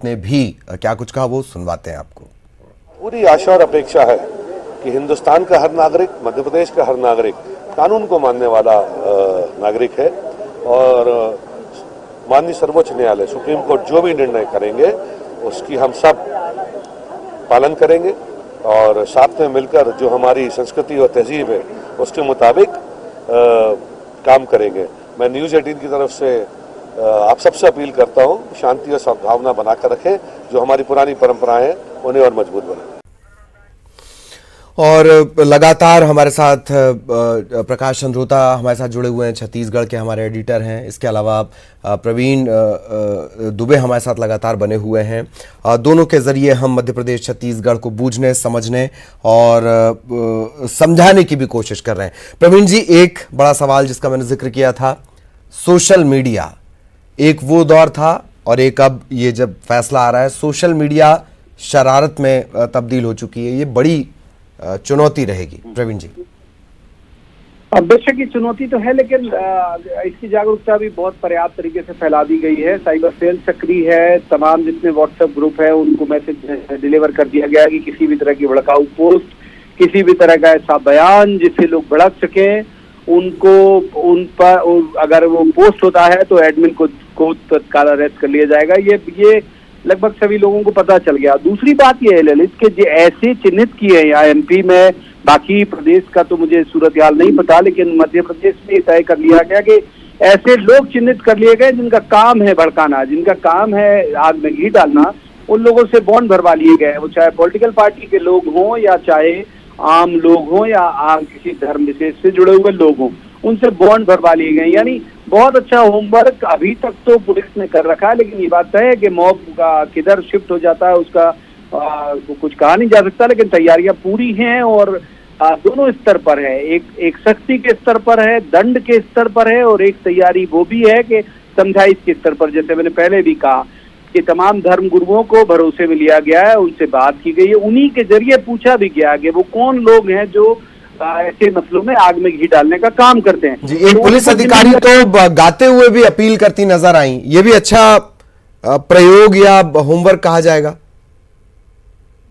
ने भी क्या कुछ कहा वो सुनवाते हैं आपको। पूरी आशा और अपेक्षा है कि हिंदुस्तान का हर नागरिक, मध्य प्रदेश का हर नागरिक कानून को मानने वाला नागरिक है और माननीय सर्वोच्च न्यायालय सुप्रीम कोर्ट जो भी निर्णय करेंगे उसकी हम सब पालन करेंगे और साथ में मिलकर जो हमारी संस्कृति और तहजीब है उसके मुताबिक काम करेंगे। मैं न्यूज़ 18 की तरफ से आप सबसे अपील करता हूं, शांति और सद्भावना बनाकर रखें, जो हमारी पुरानी परंपराएं हैं उन्हें और मजबूत बनाएं। और लगातार हमारे साथ प्रकाश चंद्रोता हमारे साथ जुड़े हुए हैं, छत्तीसगढ़ के हमारे एडिटर हैं। इसके अलावा प्रवीण दुबे हमारे साथ लगातार बने हुए हैं। दोनों के जरिए हम मध्य प्रदेश छत्तीसगढ़ को बूझने, समझने और समझाने की भी कोशिश कर रहे हैं। प्रवीण जी, एक बड़ा सवाल जिसका मैंने जिक्र किया था, सोशल मीडिया, एक वो दौर था और एक अब ये जब फैसला आ रहा है, सोशल मीडिया शरारत में तब्दील हो चुकी है, ये बड़ी चुनौती रहेगी। प्रवीण जी, बेशक ये चुनौती तो है, लेकिन इसकी जागरूकता भी बहुत पर्याप्त तरीके से फैला दी गई है। साइबर सेल सक्रिय है, तमाम जितने व्हाट्सएप ग्रुप है उनको मैसेज डिलीवर कर दिया गया कि किसी भी तरह की भड़काऊ पोस्ट, किसी भी तरह का ऐसा बयान जिससे लोग भड़क सके, उनको उन पर अगर वो पोस्ट होता है तो एडमिन को तत्काल अरेस्ट कर लिया जाएगा। ये लगभग सभी लोगों को पता चल गया। दूसरी बात यह है ललित के जो ऐसे चिन्हित किए हैं, यहाँ एमपी में, बाकी प्रदेश का तो मुझे सूरत हाल नहीं पता, लेकिन मध्य प्रदेश में तय कर लिया गया कि ऐसे लोग चिन्हित कर लिए गए जिनका काम है भड़काना, जिनका काम है आग में घी डालना। उन लोगों से बॉन्ड भरवा लिए गए, वो चाहे पॉलिटिकल पार्टी के लोग हों या चाहे आम लोग हों या आम किसी धर्म विशेष से जुड़े हुए लोग हों, उनसे बॉन्ड भरवा लिए गए। यानी बहुत अच्छा होमवर्क अभी तक तो पुलिस ने कर रखा है, लेकिन ये बात तय है कि मॉब का किधर शिफ्ट हो जाता है उसका कुछ कहा नहीं जा सकता, लेकिन तैयारियां पूरी हैं और दोनों स्तर पर है। एक सख्ती के स्तर पर है, दंड के स्तर पर है, और एक तैयारी वो भी है कि समझाइश के स्तर पर। जैसे मैंने पहले भी कहा कि तमाम धर्म गुरुओं को भरोसे में लिया गया है, उनसे बात की गई है, उन्हीं के जरिए पूछा भी गया कि वो कौन लोग हैं जो ऐसे मसलों में आग में घी डालने का काम करते हैं। जी, एक पुलिस अधिकारी तो गाते हुए भी अपील करती नजर आई, ये भी अच्छा प्रयोग या होमवर्क कहा जाएगा।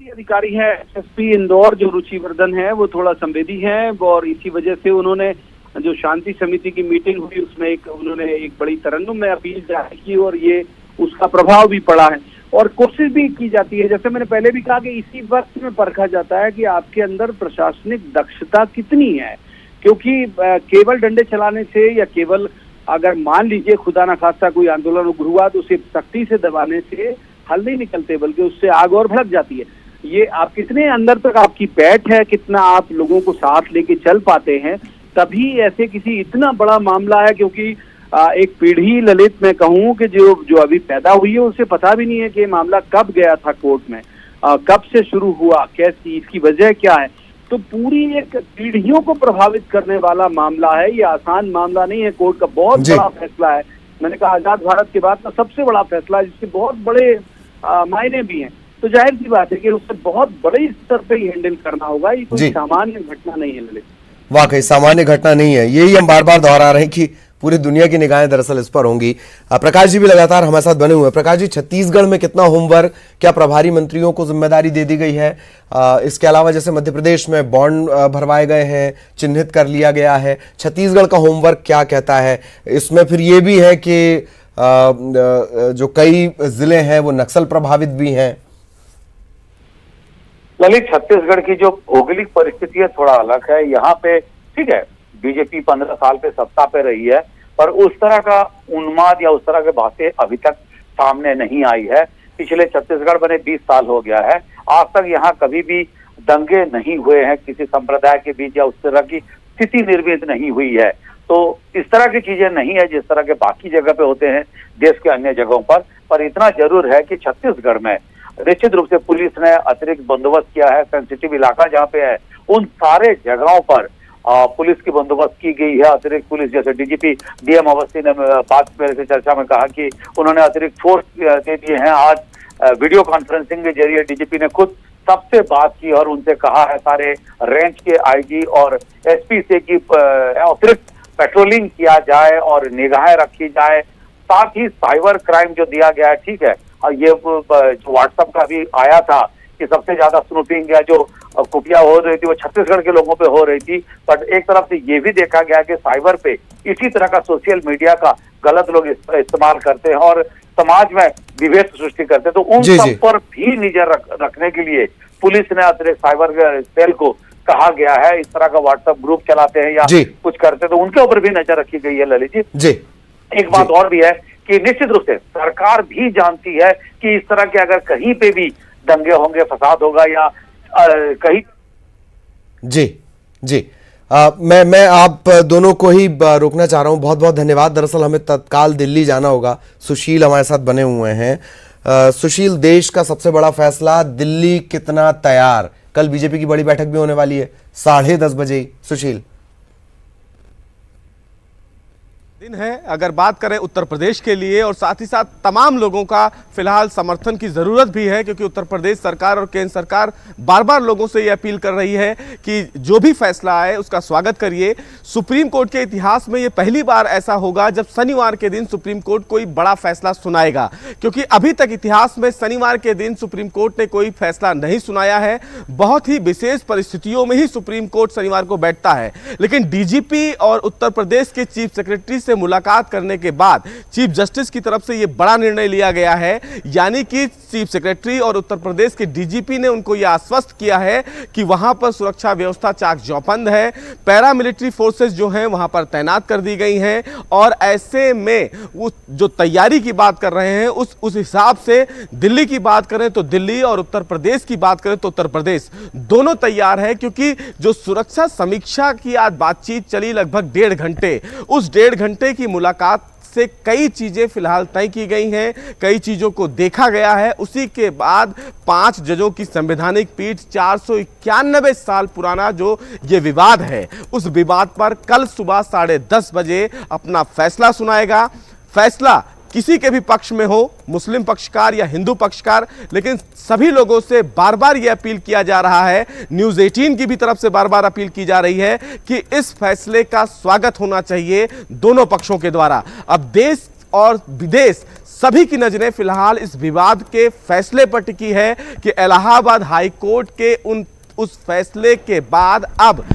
अधिकारी है एसएसपी इंदौर जो रुचिवर्धन है, वो थोड़ा संवेदी है और इसी वजह से उन्होंने जो शांति समिति की मीटिंग हुई उसमें उन्होंने एक बड़ी तरन्नुम में अपील जारी की और ये उसका प्रभाव भी पड़ा है और कोशिश भी की जाती है। जैसे मैंने पहले भी कहा कि इसी वक्त में परखा जाता है कि आपके अंदर प्रशासनिक दक्षता कितनी है, क्योंकि केवल डंडे चलाने से या केवल अगर मान लीजिए खुदा ना खास्ता कोई आंदोलन उग्र हुआ तो उसे सख्ती से दबाने से हल नहीं निकलते, बल्कि उससे आग और भड़क जाती है। ये आप कितने अंदर तक आपकी पैठ है, कितना आप लोगों को साथ लेके चल पाते हैं, तभी ऐसे किसी इतना बड़ा मामला है। क्योंकि एक पीढ़ी ललित में कहूं कि जो अभी पैदा हुई है उसे पता भी नहीं है कि ये मामला कब गया था कोर्ट में, कब से शुरू हुआ, कैसी इसकी वजह क्या है। तो पूरी एक पीढ़ियों को प्रभावित करने वाला मामला है, ये आसान मामला नहीं है। कोर्ट का बहुत बड़ा फैसला है, मैंने कहा आजाद भारत के बाद का सबसे बड़ा फैसला है, जिसके बहुत बड़े मायने भी हैं। तो जाहिर सी बात है कि उसे बहुत बड़े स्तर पे ही हैंडल करना होगा। ये कोई सामान्य घटना नहीं है ललित, वाकई सामान्य घटना नहीं है। यही हम बार बार दोहरा रहे हैं कि पूरी दुनिया की निगाहें दरअसल इस पर होंगी। प्रकाश जी भी लगातार हमारे साथ बने हुए हैं। प्रकाश जी, छत्तीसगढ़ में कितना होमवर्क, क्या प्रभारी मंत्रियों को जिम्मेदारी दे दी गई है? इसके अलावा जैसे मध्य प्रदेश में बॉन्ड भरवाए गए हैं, चिन्हित कर लिया गया है, छत्तीसगढ़ का होमवर्क क्या कहता है? इसमें फिर ये भी है कि जो कई जिले हैं वो नक्सल प्रभावित भी हैं। ललित, छत्तीसगढ़ की जो भौगोलिक परिस्थिति है थोड़ा अलग है। यहाँ पे ठीक है, बीजेपी 15 साल पे सत्ता पे रही है, पर उस तरह का उन्माद या उस तरह के बातें अभी तक सामने नहीं आई है। पिछले छत्तीसगढ़ बने 20 साल हो गया है, आज तक यहाँ कभी भी दंगे नहीं हुए हैं किसी संप्रदाय के बीच, या उस तरह की स्थिति निर्मित नहीं हुई है। तो इस तरह की चीजें नहीं है जिस तरह के बाकी जगह पे होते हैं देश के अन्य जगहों पर इतना जरूर है कि छत्तीसगढ़ में निश्चित रूप से पुलिस ने अतिरिक्त बंदोबस्त किया है। सेंसिटिव इलाका जहाँ पे है उन सारे जगहों पर पुलिस की बंदोबस्त की गई है। अतिरिक्त पुलिस, जैसे डीजीपी डीएम अवस्थी ने बात मेरे से चर्चा में कहा कि उन्होंने अतिरिक्त फोर्स दे दिए हैं। आज वीडियो कॉन्फ्रेंसिंग के जरिए डीजीपी ने खुद सबसे बात की और उनसे कहा है सारे रेंज के आईजी और एसपी से कि अतिरिक्त पेट्रोलिंग किया जाए और निगाहें रखी जाए। साथ ही साइबर क्राइम जो दिया गया है, ठीक है, और ये जो व्हाट्सएप का भी आया था कि सबसे ज्यादा स्नूपिंग या जो कुपिया हो रही थी वो छत्तीसगढ़ के लोगों पे हो रही थी, बट एक तरफ से ये भी देखा गया कि साइबर पे इसी तरह का सोशल मीडिया का गलत लोग इस्तेमाल करते हैं और समाज में विभेद सृष्टि करते हैं। तो उन सब पर भी नजर रखने के लिए पुलिस ने अतिरिक्त साइबर सेल को कहा गया है। इस तरह का व्हाट्सएप ग्रुप चलाते हैं या कुछ करते हैं तो उनके ऊपर भी नजर रखी गई है। ललित जी, एक बात और भी है कि निश्चित रूप से सरकार भी जानती है कि इस तरह के अगर कहीं पे भी दंगे होंगे, फसाद होगा या कहीं। जी मैं आप दोनों को ही रोकना चाह रहा हूं। बहुत बहुत धन्यवाद। दरअसल हमें तत्काल दिल्ली जाना होगा। सुशील हमारे साथ बने हुए हैं। सुशील, देश का सबसे बड़ा फैसला, दिल्ली कितना तैयार? कल बीजेपी की बड़ी बैठक भी होने वाली है 10:30 बजे। सुशील, दिन है अगर बात करें उत्तर प्रदेश के लिए, और साथ ही साथ तमाम लोगों का फिलहाल समर्थन की जरूरत भी है, क्योंकि उत्तर प्रदेश सरकार और केंद्र सरकार बार बार लोगों से यह अपील कर रही है कि जो भी फैसला आए उसका स्वागत करिए। सुप्रीम कोर्ट के इतिहास में यह पहली बार ऐसा होगा जब शनिवार के दिन सुप्रीम कोर्ट कोई बड़ा फैसला सुनाएगा, क्योंकि अभी तक इतिहास में शनिवार के दिन सुप्रीम कोर्ट ने कोई फैसला नहीं सुनाया है। बहुत ही विशेष परिस्थितियों में ही सुप्रीम कोर्ट शनिवार को बैठता है। लेकिन डीजीपी और उत्तर प्रदेश के चीफ सेक्रेटरी से मुलाकात करने के बाद चीफ जस्टिस की तरफ से यह बड़ा निर्णय लिया गया है, यानी कि चीफ सेक्रेटरी और उत्तर प्रदेश के डीजीपी ने उनको यह आश्वस्त किया है कि वहां पर सुरक्षा व्यवस्था चाक चौबंद है, पैरामिलिट्री फोर्सेस जो हैं वहां पर तैनात कर दी गई हैं, और ऐसे में वो जो तैयारी की बात कर रहे हैं उस हिसाब से दिल्ली की बात करें तो दिल्ली और उत्तर प्रदेश की बात करें तो उत्तर प्रदेश दोनों तैयार है। क्योंकि जो सुरक्षा समीक्षा की आज बातचीत चली लगभग 1.5 घंटे, उस 1.5 घंटे की मुलाकात से कई चीजें फिलहाल तय की गई हैं, कई चीजों को देखा गया है। उसी के बाद 5 जजों की संवैधानिक पीठ 491 साल पुराना जो ये विवाद है, उस विवाद पर कल सुबह 10:30 बजे अपना फैसला सुनाएगा। फैसला किसी के भी पक्ष में हो, मुस्लिम पक्षकार या हिंदू पक्षकार, लेकिन सभी लोगों से बार बार यह अपील किया जा रहा है, न्यूज़ 18 की भी तरफ से बार बार अपील की जा रही है कि इस फैसले का स्वागत होना चाहिए दोनों पक्षों के द्वारा। अब देश और विदेश सभी की नजरें फिलहाल इस विवाद के फैसले पर टिकी है कि इलाहाबाद हाई कोर्ट के उस फैसले के बाद अब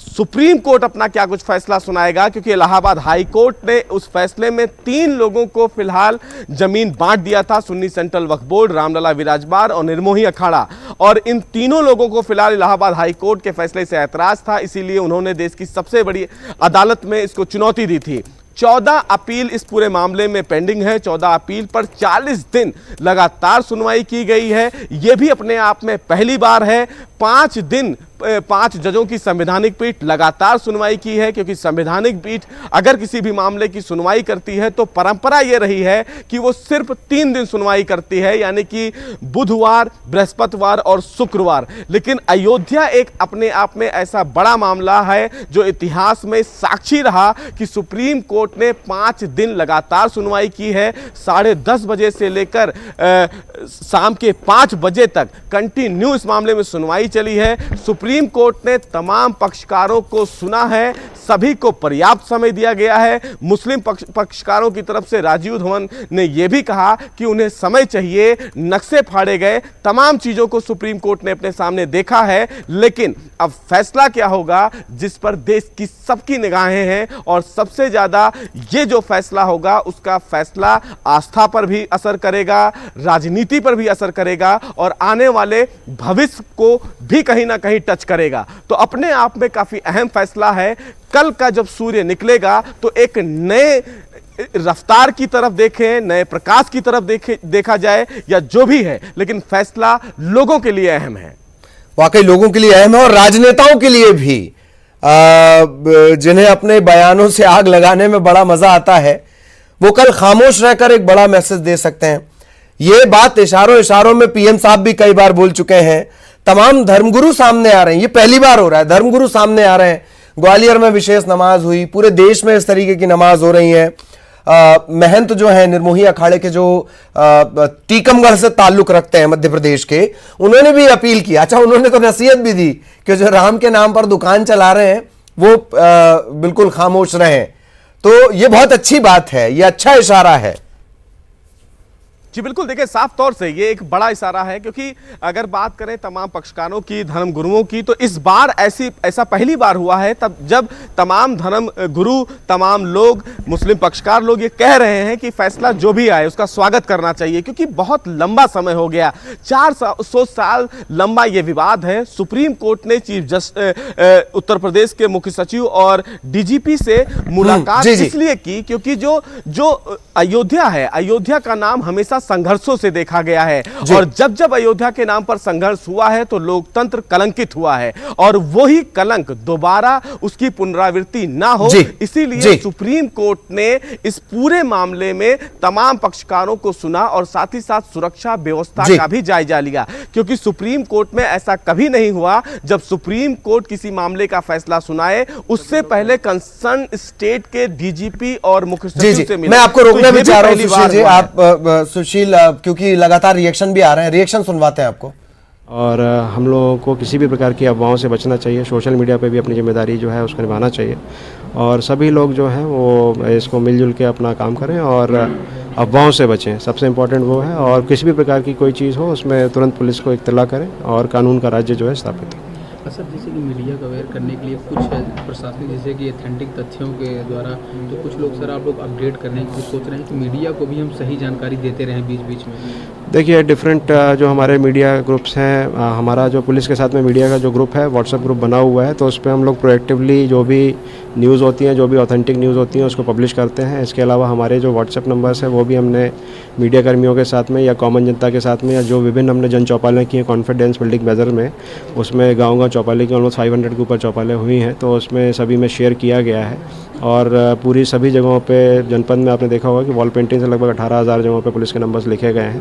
सुप्रीम कोर्ट अपना क्या कुछ फैसला सुनाएगा। क्योंकि इलाहाबाद हाई कोर्ट ने उस फैसले में 3 लोगों को फिलहाल जमीन बांट दिया था, सुन्नी सेंट्रल वक्फ बोर्ड, रामलला विराजमान और निर्मोही अखाड़ा, और इन तीनों लोगों को फिलहाल इलाहाबाद हाई कोर्ट के फैसले से ऐतराज था, इसीलिए उन्होंने देश की सबसे बड़ी अदालत में इसको चुनौती दी थी। 14 अपील इस पूरे मामले में पेंडिंग है। 14 अपील पर 40 दिन लगातार सुनवाई की गई है। यह भी अपने आप में पहली बार है। 5 दिन 5 जजों की संवैधानिक पीठ लगातार सुनवाई की है, क्योंकि संवैधानिक पीठ अगर किसी भी मामले की सुनवाई करती है तो परंपरा यह रही है कि वो सिर्फ 3 दिन सुनवाई करती है, यानी कि बुधवार, बृहस्पतिवार और शुक्रवार। लेकिन अयोध्या एक अपने आप में ऐसा बड़ा मामला है जो इतिहास में साक्षी रहा कि सुप्रीम कोर्ट ने 5 दिन लगातार सुनवाई की है। 10:30 बजे से लेकर शाम के 5 बजे तक कंटिन्यू इस मामले में सुनवाई चली है। सुप्रीम कोर्ट ने तमाम पक्षकारों को सुना है, सभी को पर्याप्त समय दिया गया है। मुस्लिम पक्षकारों की तरफ से राजीव धवन ने यह भी कहा कि उन्हें समय चाहिए, नक्शे फाड़े गए, तमाम चीजों को सुप्रीम कोर्ट ने अपने सामने देखा है। लेकिन अब फैसला क्या होगा जिस पर देश की सबकी निगाहें हैं, और सबसे ज्यादा ये जो फैसला होगा उसका फैसला आस्था पर भी असर करेगा, राजनीति पर भी असर करेगा, और आने वाले भविष्य को भी कहीं ना कहीं टच करेगा। तो अपने आप में काफी अहम फैसला है। कल का जब सूर्य निकलेगा तो एक नए रफ्तार की तरफ देखें, नए प्रकाश की तरफ देखा जाए या जो भी है, लेकिन फैसला लोगों के लिए अहम है। वाकई लोगों के लिए अहम है, और राजनेताओं के लिए भी, जिन्हें अपने बयानों से आग लगाने में बड़ा मजा आता है, वो कल खामोश रहकर एक बड़ा मैसेज दे सकते हैं। ये बात इशारों में पीएम साहब भी कई बार बोल चुके हैं। तमाम धर्मगुरु सामने आ रहे हैं, ये पहली बार हो रहा है, धर्मगुरु सामने आ रहे हैं। ग्वालियर में विशेष नमाज हुई, पूरे देश में इस तरीके की नमाज हो रही है। महंत जो है निर्मोही अखाड़े के, जो टीकमगढ़ से ताल्लुक रखते हैं मध्य प्रदेश के, उन्होंने भी अपील की। अच्छा, उन्होंने तो नसीहत भी दी कि जो राम के नाम पर दुकान चला रहे हैं वो बिल्कुल खामोश रहें। तो ये बहुत अच्छी बात है, ये अच्छा इशारा है। जी बिल्कुल, देखिए साफ तौर से ये एक बड़ा इशारा है, क्योंकि अगर बात करें तमाम पक्षकारों की, धर्म गुरुओं की, तो इस बार ऐसा पहली बार हुआ है तब जब तमाम धर्म गुरु, तमाम लोग, मुस्लिम पक्षकार लोग ये कह रहे हैं कि फैसला जो भी आए उसका स्वागत करना चाहिए, क्योंकि बहुत लंबा समय हो गया, 400 साल लंबा ये विवाद है। सुप्रीम कोर्ट ने चीफ जस्टिस उत्तर प्रदेश के मुख्य सचिव और डीजीपी से मुलाकात इसलिए की क्योंकि जो अयोध्या है, अयोध्या का नाम हमेशा संघर्षों से देखा गया है, और जब जब अयोध्या के नाम पर संघर्ष हुआ है तो लोकतंत्र कलंकित हुआ है, और वही कलंक दोबारा उसकी पुनरावृत्ति ना हो, इसीलिए सुप्रीम कोर्ट ने इस पूरे मामले में तमाम पक्षकारों को सुना और साथ ही साथ सुरक्षा व्यवस्था का भी जायजा लिया, क्योंकि सुप्रीम कोर्ट में ऐसा कभी नहीं हुआ जब सुप्रीम कोर्ट किसी मामले का फैसला सुनाए उससे पहले कंसर्न स्टेट के डीजीपी और मुख्य सचिव से मिले। मैं आपको रोकना भी चाह रहा हूं सुशील जी, आप सुशील, क्योंकि लगातार रिएक्शन भी आ रहे हैं, रिएक्शन सुनवाते हैं आपको। और हम लोगों को किसी भी प्रकार की अफवाहों से बचना चाहिए, सोशल मीडिया पे भी अपनी जिम्मेदारी जो है उसको निभाना चाहिए, और सभी लोग जो हैं वो इसको मिलजुल के अपना काम करें और अफवाहों से बचें, सबसे इम्पोर्टेंट वो है। और किसी भी प्रकार की कोई चीज़ हो उसमें तुरंत पुलिस को इत्तला करें और कानून का राज्य जो है स्थापित हो। सर, जैसे कि मीडिया को अवेयर करने के लिए कुछ प्रशासनिक, जैसे कि ऑथेंटिक तथ्यों के द्वारा, तो कुछ लोग सर आप लोग अपडेट करने की सोच रहे हैं कि मीडिया को भी हम सही जानकारी देते रहें बीच बीच में। देखिए, डिफरेंट जो हमारे मीडिया ग्रुप्स हैं, हमारा जो पुलिस के साथ में मीडिया का जो ग्रुप है, व्हाट्सएप ग्रुप बना हुआ है, तो उस पर हम लोग प्रोएक्टिवली जो भी न्यूज़ होती हैं, जो भी ऑथेंटिक न्यूज़ होती हैं उसको पब्लिश करते हैं। इसके अलावा हमारे जो व्हाट्सएप नंबर्स हैं वो भी हमने मीडिया कर्मियों के साथ में या कॉमन जनता के साथ में, या जो विभिन्न हमने जन चौपालें की हैं कॉन्फिडेंस बिल्डिंग मेजर में, उसमें गाँव चौपाले की ऑलमोस्ट 500 के ऊपर चौपालें हुई हैं, तो उसमें सभी में शेयर किया गया है। और पूरी सभी जगहों पे जनपद में आपने देखा होगा कि वॉल पेंटिंग से लगभग 18,000 जगहों पे पुलिस के नंबर्स लिखे गए हैं,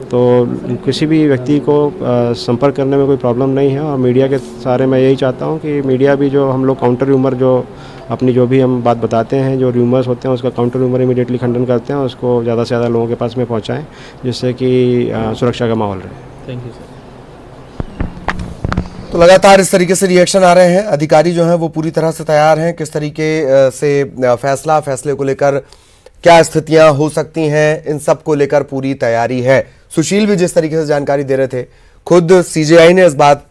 तो किसी भी व्यक्ति को संपर्क करने में कोई प्रॉब्लम नहीं है। और मीडिया के सारे मैं यही चाहता हूँ कि मीडिया भी, जो हम लोग काउंटर र्यूमर, जो अपनी जो भी हम बात बताते हैं, जो र्यूमर्स होते हैं उसका काउंटर र्यूमर इमीडिएटली खंडन करते हैं, उसको ज़्यादा से ज़्यादा लोगों के पास में पहुँचाएँ, जिससे कि सुरक्षा का माहौल रहे। Thank you sir. तो लगातार इस तरीके से रिएक्शन आ रहे हैं, अधिकारी जो हैं वो पूरी तरह से तैयार हैं, किस तरीके से फैसले को लेकर क्या स्थितियां हो सकती हैं, इन सब को लेकर पूरी तैयारी है। सुशील भी जिस तरीके से जानकारी दे रहे थे, खुद सीजेआई ने इस बात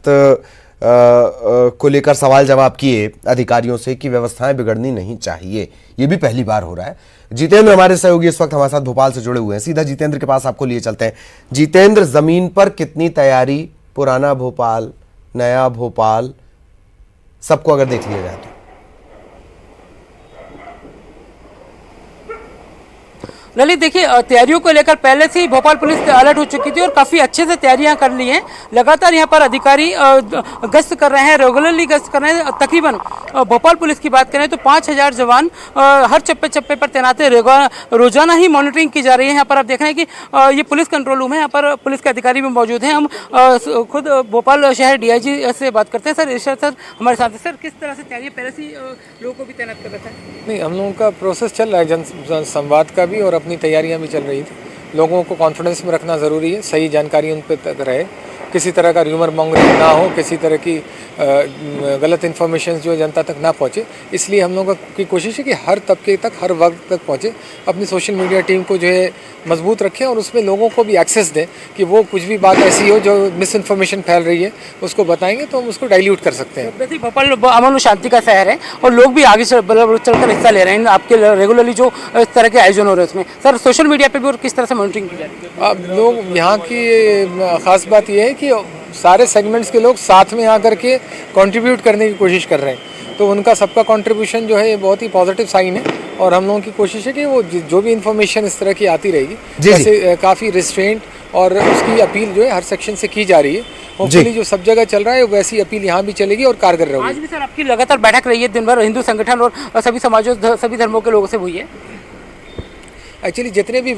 को लेकर सवाल जवाब किए अधिकारियों से कि व्यवस्थाएं बिगड़नी नहीं चाहिए, ये भी पहली बार हो रहा है। जितेंद्र हमारे सहयोगी इस वक्त हमारे साथ भोपाल से जुड़े हुए हैं, सीधा जितेंद्र के पास आपको लिए चलते हैं। जितेंद्र, जमीन पर कितनी तैयारी, पुराना भोपाल, नया भोपाल, सबको अगर देख लिया जाए तो? ललित, देखिए तैयारियों को लेकर पहले से ही भोपाल पुलिस अलर्ट हो चुकी थी और काफ़ी अच्छे से तैयारियां कर ली हैं। लगातार यहां पर अधिकारी गश्त कर रहे हैं, रेगुलरली गश्त कर रहे हैं। तकरीबन भोपाल पुलिस की बात करें तो 5,000 जवान हर चप्पे चप्पे पर तैनात है। रोजाना ही मॉनिटरिंग की जा रही है। यहाँ पर आप देख रहे हैं कि ये पुलिस कंट्रोल रूम है, यहाँ पर पुलिस के अधिकारी भी मौजूद हैं। हम खुद भोपाल शहर DIG से बात करते हैं। सर, इरशाद सर हमारे साथ है। सर, किस तरह से तैयारी पहले से लोगों को भी तैनात कर रखा है? नहीं, हम लोगों का प्रोसेस चल रहा है, जन संवाद का भी, और अपनी तैयारियां भी चल रही थी। लोगों को कॉन्फिडेंस में रखना ज़रूरी है, सही जानकारी उन पर रहे, किसी तरह का र्यूमर मॉन्गरिंग ना हो, किसी तरह की गलत इन्फॉर्मेशन जो जनता तक ना पहुंचे। इसलिए हम लोगों की कोशिश है कि हर तबके तक, हर वक्त तक पहुंचे। अपनी सोशल मीडिया टीम को जो है मजबूत रखें और उसमें लोगों को भी एक्सेस दें कि वो कुछ भी बात ऐसी हो जो मिस इन्फॉर्मेशन फैल रही है उसको बताएंगे तो हम उसको डाइल्यूट कर सकते हैं। वैसे भोपाल अमन और शांति का शहर है और लोग भी आगे चलकर हिस्सा ले रहे हैं आपके रेगुलरली जो इस तरह के आयोजन हो रहे हैं उसमें। सर, सोशल मीडिया पर भी और किस तरह से मॉनिटरिंग की जाती है? अब लोग, यहाँ की ख़ास बात यह है कि सारे सेगमेंट्स के लोग साथ में आकर के कंट्रीब्यूट करने की कोशिश कर रहे हैं, तो उनका सबका कंट्रीब्यूशन जो है ये बहुत ही पॉजिटिव साइन है। और हम लोगों की कोशिश है कि वो जो भी इंफॉर्मेशन इस तरह की आती रहेगी, जैसे काफ़ी रिस्ट्रेंट और उसकी अपील जो है हर सेक्शन से की जा रही है। होपफुली जो सब जगह चल रहा है वैसी अपील यहाँ भी चलेगी और कारगर रहेगी। आज भी सर आपकी लगातार बैठक रही है दिन भर, हिंदू संगठन और सभी समाजों, सभी धर्मों के लोगों से हुई है? एक्चुअली जितने भी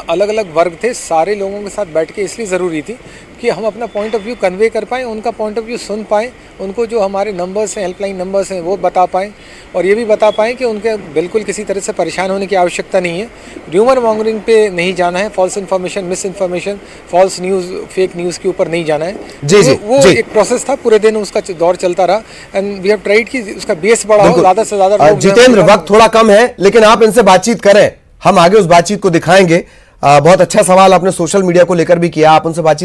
अलग अलग वर्ग थे सारे लोगों के साथ बैठ के इसलिए ज़रूरी थी कि हम अपना पॉइंट ऑफ व्यू कन्वे कर पाएँ, उनका पॉइंट ऑफ व्यू सुन पाएँ, उनको जो हमारे नंबर्स हैं, हेल्पलाइन नंबर्स हैं वो बता पाएँ, और ये भी बता पाएँ कि उनके बिल्कुल किसी तरह से परेशान होने की आवश्यकता नहीं है। र्यूमर मॉन्गरिंग पे नहीं जाना है, false information, miss information, false news, fake news के ऊपर नहीं जाना है। जी, जी, वो जी। एक प्रोसेस था, पूरे दिन उसका दौर चलता रहा एंड वी हैव ट्राइड कि उसका बेस बड़ा हो, ज़्यादा से ज़्यादा लोग जितेंद्र, वक्त थोड़ा कम है, लेकिन आप इनसे बातचीत करें, हम आगे उस बातचीत को दिखाएंगे। बहुत अच्छा सवाल आपने सोशल मीडिया को लेकर भी किया, आप उनसे बातचीत